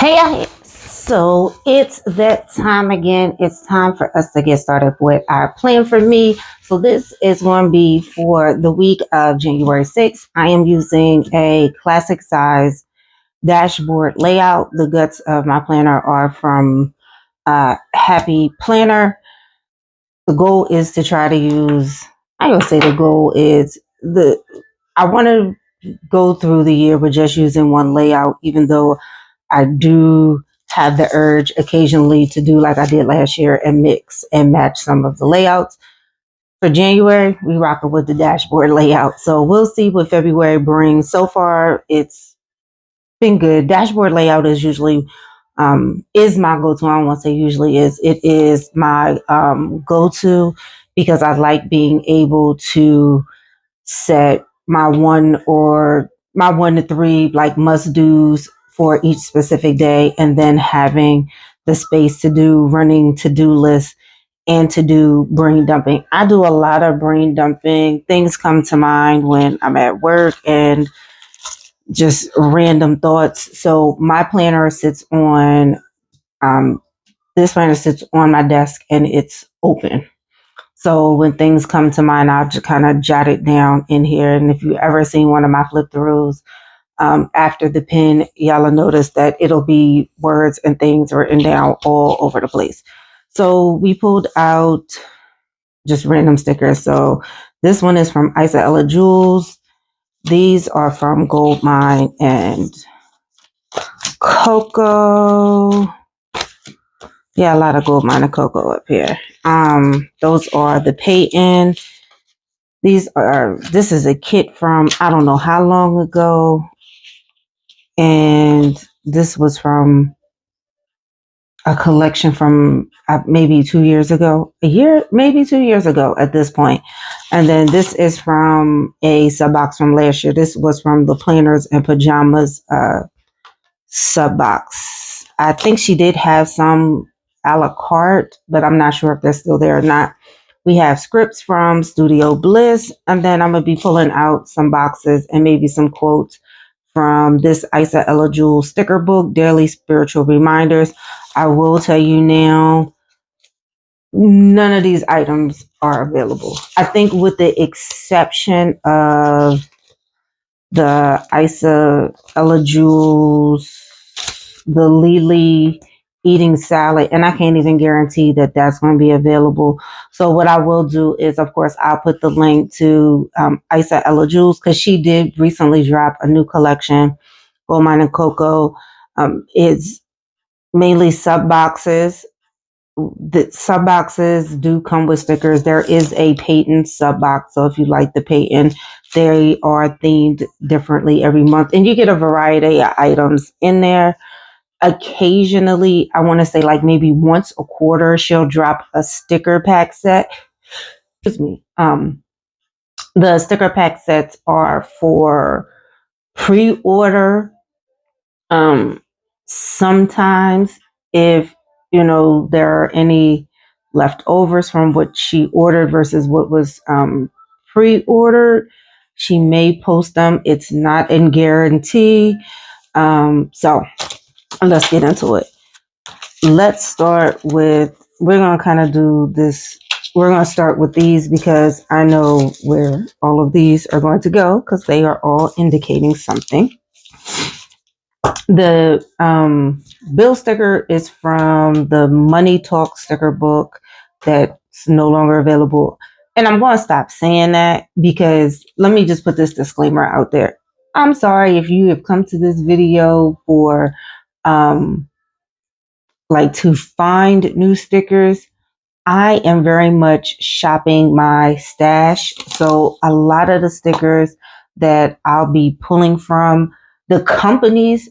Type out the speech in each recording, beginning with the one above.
Hey, so it's that time again. It's time for us to get started with our plan for me. So this is going to be for the week of January 6th. I am using a classic size dashboard layout. The guts of my planner are from Happy Planner. The goal is to try to use, I would say the goal is I want to go through the year with just using one layout, even though I do have the urge occasionally to do like I did last year and mix and match some of the layouts. For January, we rocking with the dashboard layout. So we'll see what February brings. So far, it's been good. Dashboard layout is usually is my go-to. I don't want to say usually is. It is my go-to because I like being able to set my 1 to 3 like must do's for each specific day, and then having the space to do running to-do lists and to do brain dumping. I do a lot of brain dumping. Things come to mind when I'm at work and just random thoughts. So my planner sits on um, this planner sits on my desk and it's open. So when things come to mind, I'll just kind of jot it down in here. And if you ever seen one of my flip throughs, after the pen, y'all will notice that it'll be words and things written down all over the place. So we pulled out just random stickers. So this one is from Isa Ella Jewels. These are from Goldmine and CoCo. Yeah, a lot of Goldmine and CoCo up here. Those are the pay-in. This is a kit from I don't know how long ago, and this was from a collection from maybe 2 years ago, maybe 2 years ago at this point. And then this is from a sub box from last year. This was from the Planners and Pajamas sub box. I think she did have some a la carte, but I'm not sure if they're still there or not. We have scripts from Studio Bliss, and then I'm going to be pulling out some boxes and maybe some quotes from this Isa Ella Jewel sticker book, Daily Spiritual Reminders. I will tell you now, none of these items are available. I think with the exception of the Isa Ella Jewels, the Lily eating salad, and I can't even guarantee that that's going to be available. So what I will do is, of course, I'll put the link to Isa Ella Jewels because she did recently drop a new collection, Goldmine and CoCo. It's mainly sub boxes. The sub boxes do come with stickers. There is a patent sub box, so if you like the patent, they are themed differently every month, and you get a variety of items in there. Occasionally, I want to say like maybe once a quarter, she'll drop a sticker pack set. Excuse me. The sticker pack sets are for pre-order. Sometimes if there are any leftovers from what she ordered versus what was pre-ordered, she may post them. It's not in guarantee. So let's get into it. Let's start with, we're going to kind of do this. We're going to start with these because I know where all of these are going to go because they are all indicating something. The bill sticker is from the Money Talk sticker book that's no longer available. And I'm going to stop saying that because let me just put this disclaimer out there. I'm sorry if you have come to this video for like to find new stickers. I am very much shopping my stash. So a lot of the stickers that I'll be pulling from, the companies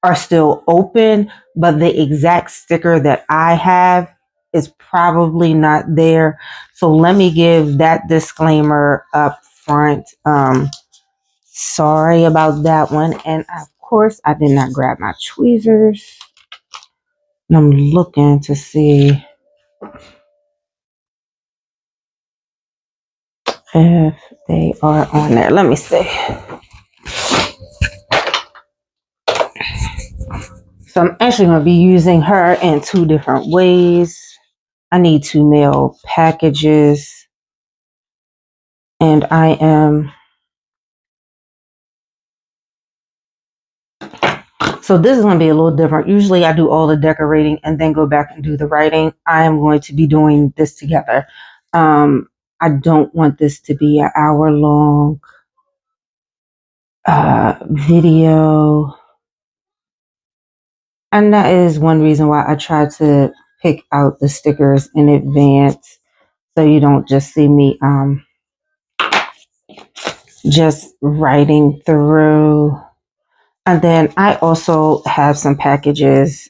are still open, but the exact sticker that I have is probably not there. So let me give that disclaimer up front. Sorry about that one. And of course, I did not grab my tweezers. And I'm looking to see if they are on there. Let me see. So I'm actually going to be using her in two different ways. I need to mail packages, and I am. So this is going to be a little different. Usually I do all the decorating and then go back and do the writing. I am going to be doing this together. I don't want this to be an hour long video. And that is one reason why I try to pick out the stickers in advance, so you don't just see me just writing through. And then I also have some packages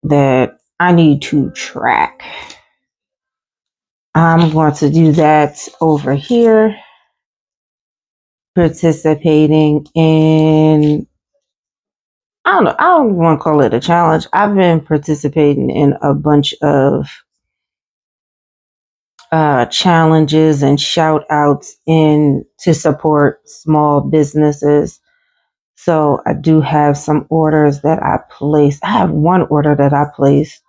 that I need to track. I'm going to do that over here, participating in, I don't want to call it a challenge. I've been participating in a bunch of challenges and shout outs in to support small businesses. So I do have some orders that I placed. I have one order that I placed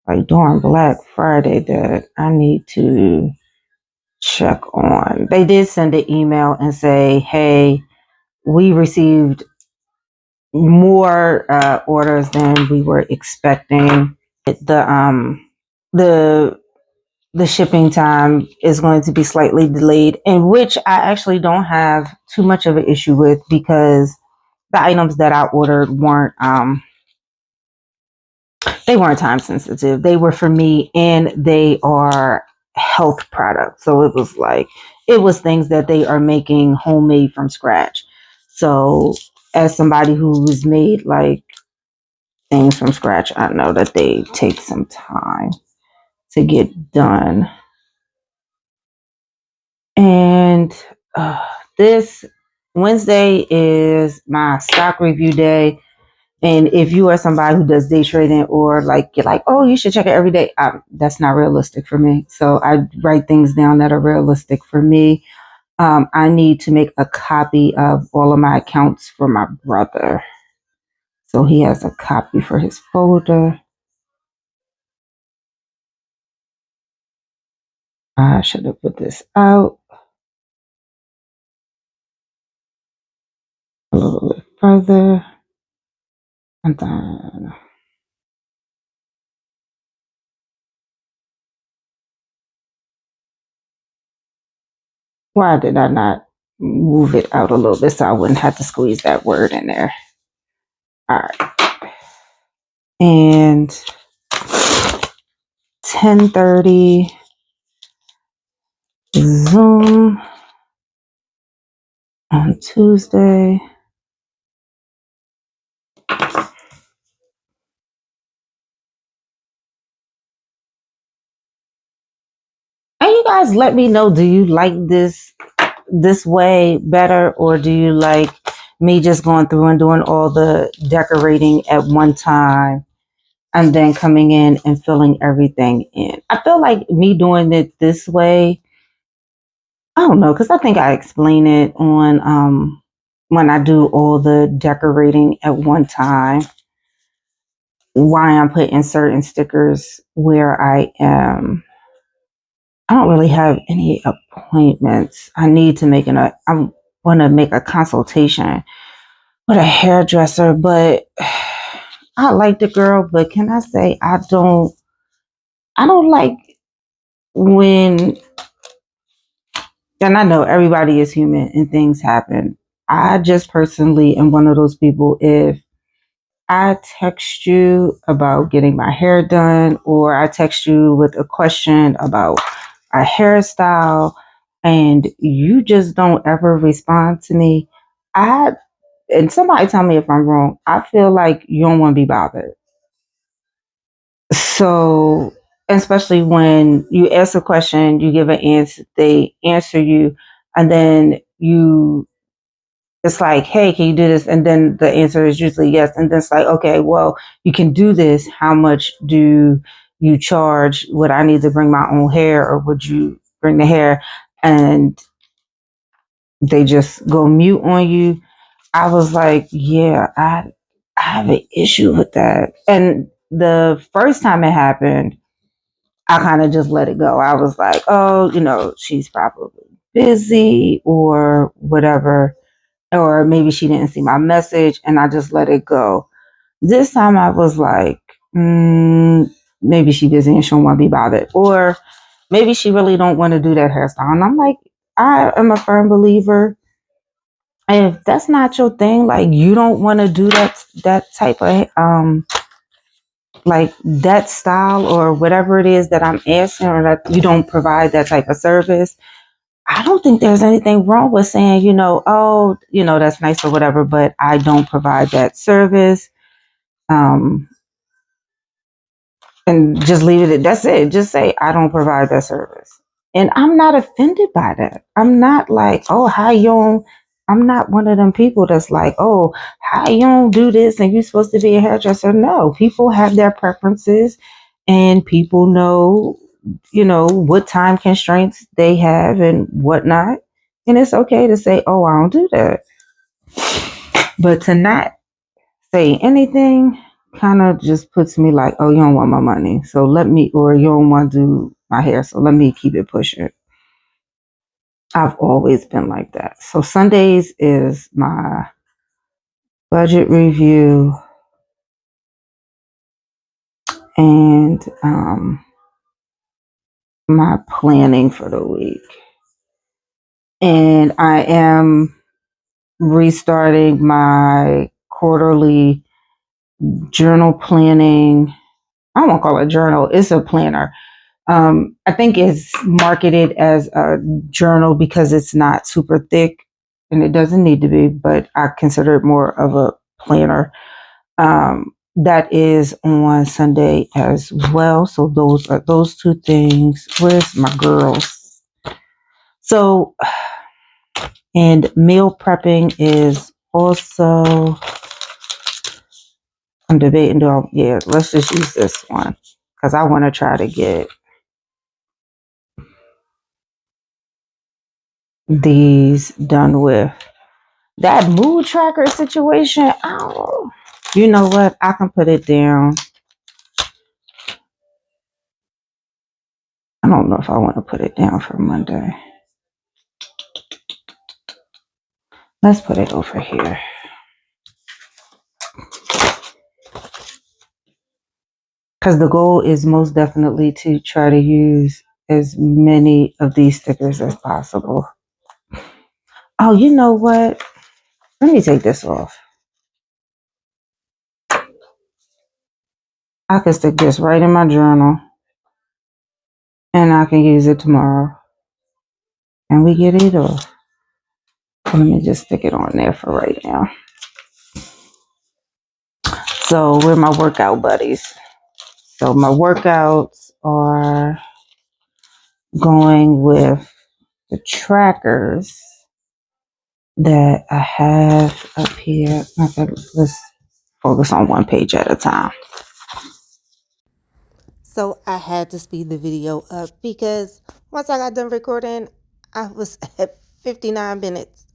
like during Black Friday that I need to check on. They did send an email and say, hey, we received more orders than we were expecting. The the shipping time is going to be slightly delayed, in which I actually don't have too much of an issue with, because the items that I ordered weren't they weren't time sensitive. They were for me, and they are health products. So it was things that they are making homemade from scratch. So as somebody who's made like things from scratch, I know that they take some time to get done. And this Wednesday is my stock review day. And if you are somebody who does day trading, or like you're like, oh, you should check it every day, that's not realistic for me. So I write things down that are realistic for me. I need to make a copy of all of my accounts for my brother, so he has a copy for his folder. I should have put this out a little bit further, and then why did I not move it out a little bit so I wouldn't have to squeeze that word in there? All right. And 10:30 Zoom on Tuesday. And you guys let me know, do you like this way better, or do you like me just going through and doing all the decorating at one time and then coming in and filling everything in? I feel like me doing it this way, I don't know, because I think I explain it on when I do all the decorating at one time, why I'm putting certain stickers where I am. I don't really have any appointments. I need to make I want to make a consultation with a hairdresser, but I like the girl, but can I say I don't like when, and I know everybody is human and things happen. I just personally am one of those people, if I text you about getting my hair done, or I text you with a question about a hairstyle, and you just don't ever respond to me, and somebody tell me if I'm wrong, I feel like you don't want to be bothered. So, especially when you ask a question, you give an answer, they answer you, and then it's like, hey, can you do this? And then the answer is usually yes. And then it's like, okay, well, you can do this. How much do you charge? Would I need to bring my own hair, or would you bring the hair? And they just go mute on you. I was like, yeah, I have an issue with that. And the first time it happened, I kind of just let it go. I was like, oh, she's probably busy or whatever. Or maybe she didn't see my message and I just let it go. This time I was like, maybe she busy and she don't want to be bothered. Or maybe she really don't want to do that hairstyle. And I'm like, I am a firm believer. And if that's not your thing, like you don't want to do that type of like that style or whatever it is that I'm asking, or that you don't provide that type of service, I don't think there's anything wrong with saying, oh, that's nice or whatever, but I don't provide that service. Um, and just leave it at that's it. Just say I don't provide that service. And I'm not offended by that. I'm not like, oh, how you don't, I'm not one of them people that's like, oh, how you don't do this and you're supposed to be a hairdresser. No, people have their preferences and people know, what time constraints they have and whatnot. And it's okay to say, oh, I don't do that. But to not say anything kind of just puts me like, oh, you don't want my money. So or you don't want to do my hair. So let me keep it pushing. I've always been like that. So Sundays is my budget review and my planning for the week. And I am restarting my quarterly journal planning. I won't call it a journal, it's a planner. I think it's marketed as a journal because it's not super thick and it doesn't need to be, but I consider it more of a planner. That is on Sunday as well. So those are those two things. Where's my girls? So, and meal prepping is also, I'm debating, let's just use this one because I want to try to get these done with. That mood tracker situation, oh, you know what? I can put it down. I don't know if I want to put it down for Monday. Let's put it over here. Because the goal is most definitely to try to use as many of these stickers as possible. Oh, you know what? Let me take this off. I can stick this right in my journal and I can use it tomorrow. And we get it off. Let me just stick it on there for right now. So, we're my workout buddies. So, my workouts are going with the trackers that I have up here. Okay, let's focus on one page at a time. So I had to speed the video up because once I got done recording, I was at 59 minutes.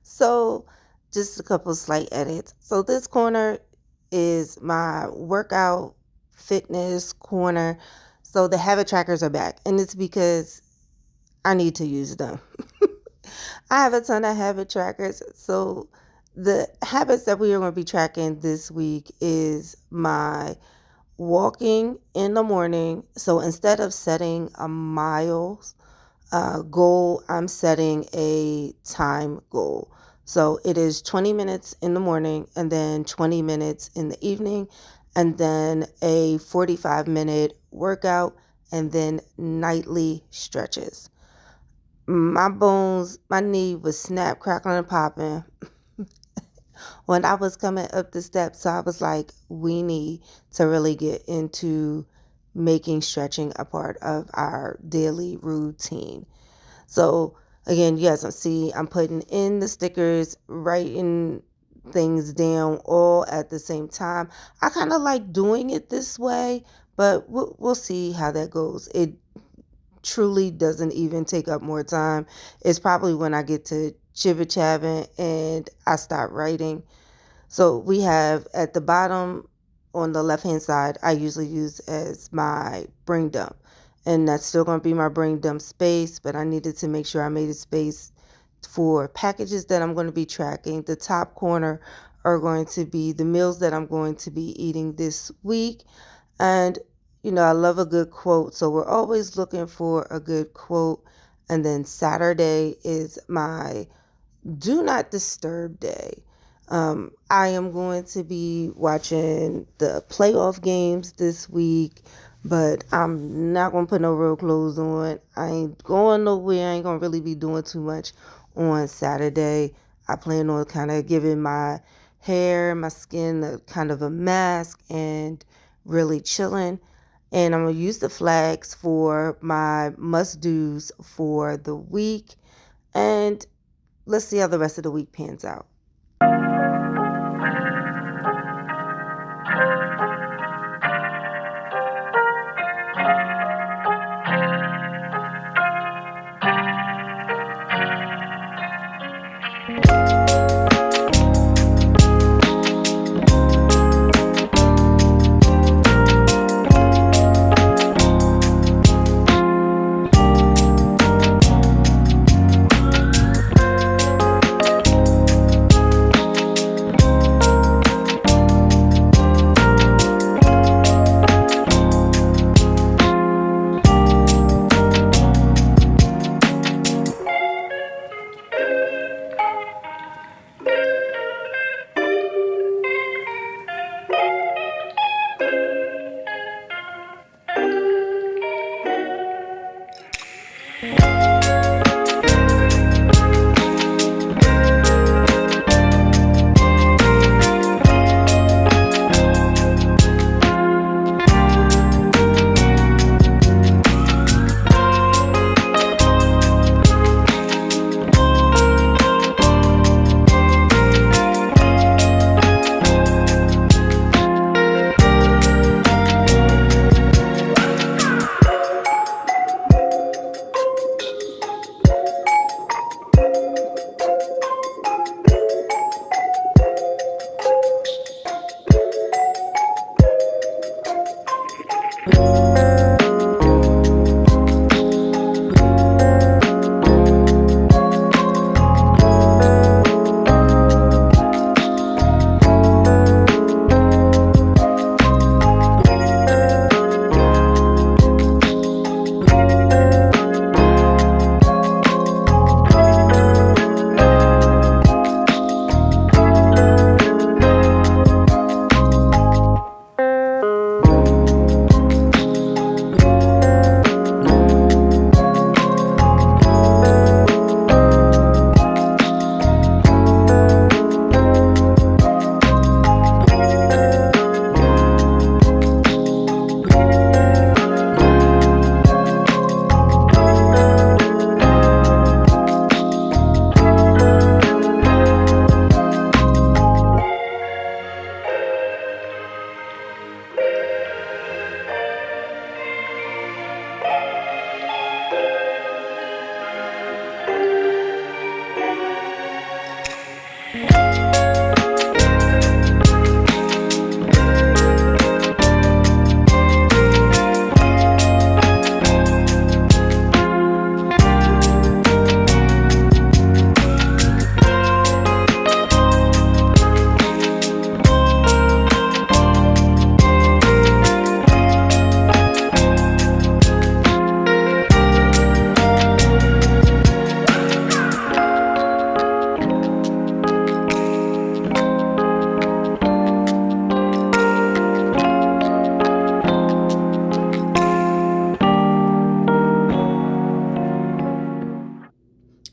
So just a couple slight edits. So this corner is my workout fitness corner. So the habit trackers are back, and it's because I need to use them. I have a ton of habit trackers. So the habits that we are going to be tracking this week is my walking in the morning. So instead of setting a miles goal, I'm setting a time goal. So it is 20 minutes in the morning and then 20 minutes in the evening and then a 45-minute workout and then nightly stretches. My bones, my knee was snap, crackling, and popping when I was coming up the steps. So I was like, we need to really get into making stretching a part of our daily routine. So again, yes, I'm putting in the stickers, writing things down all at the same time. I kind of like doing it this way, but we'll see how that goes. It truly doesn't even take up more time. It's probably when I get to chibba chabbing and I start writing. So we have at the bottom on the left hand side, I usually use as my bring dump. And that's still going to be my bring dump space, but I needed to make sure I made a space for packages that I'm going to be tracking. The top corner are going to be the meals that I'm going to be eating this week. And, I love a good quote. So we're always looking for a good quote. And then Saturday is my do not disturb day. I am going to be watching the playoff games this week, but I'm not going to put no real clothes on. I ain't going nowhere. I ain't going to really be doing too much on Saturday. I plan on kind of giving my hair, my skin a kind of a mask and really chilling. And I'm going to use the flags for my must-dos for the week. And let's see how the rest of the week pans out.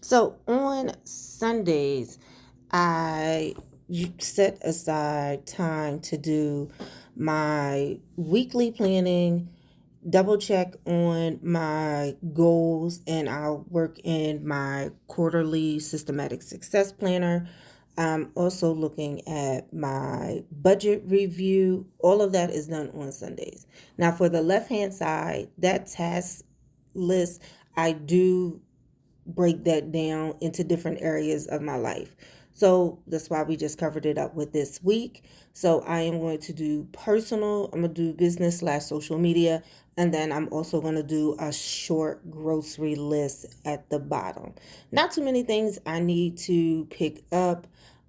So on Sundays, I set aside time to do my weekly planning, double check on my goals, and I'll work in my quarterly systematic success planner. I'm also looking at my budget review. All of that is done on Sundays. Now, for the left hand side, that task list, I do break that down into different areas of my life. So that's why we just covered it up with this week. So I am going to do personal, I'm going to do business slash social media, and then I'm also going to do a short grocery list at the bottom. Not too many things I need to pick up,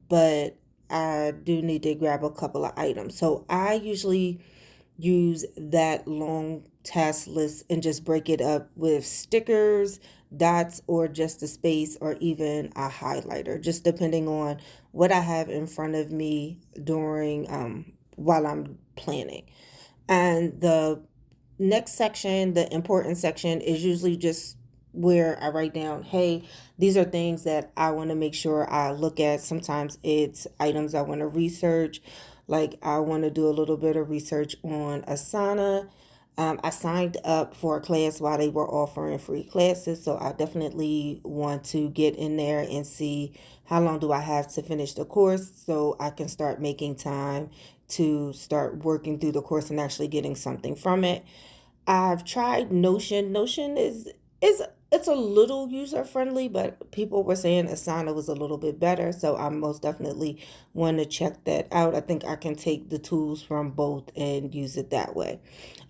but I do need to grab a couple of items. So I usually use that long task list and just break it up with stickers, dots, or just a space, or even a highlighter, just depending on what I have in front of me during while I'm planning. And the next section, the important section, is usually just where I write down, hey, these are things that I want to make sure I look at. Sometimes it's items I want to research, like I want to do a little bit of research on Asana. I signed up for a class while they were offering free classes, so I definitely want to get in there and see how long do I have to finish the course so I can start making time to start working through the course and actually getting something from it. I've tried Notion. Notion is it's a little user friendly, but people were saying Asana was a little bit better, so I most definitely want to check that out. I think I can take the tools from both and use it that way.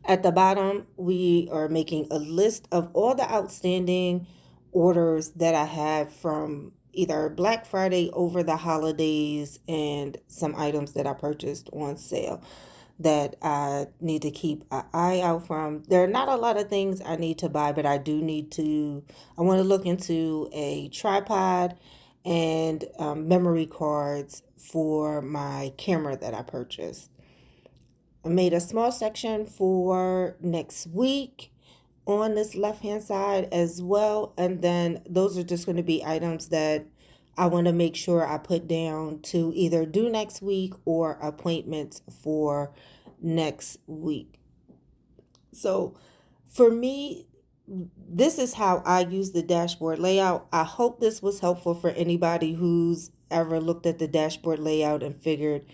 At the bottom, we are making a list of all the outstanding orders that I have from either Black Friday over the holidays and some items that I purchased on sale that I need to keep an eye out from. There are not a lot of things I need to buy, but I do need to, I want to look into a tripod and memory cards for my camera that I purchased. I made a small section for next week on this left hand side as well. And then those are just going to be items that I want to make sure I put down to either do next week or appointments for next week. So for me, this is how I use the dashboard layout. I hope this was helpful for anybody who's ever looked at the dashboard layout and figured,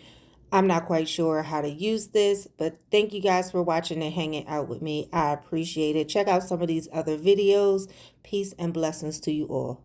I'm not quite sure how to use this, but thank you guys for watching and hanging out with me. I appreciate it. Check out some of these other videos. Peace and blessings to you all.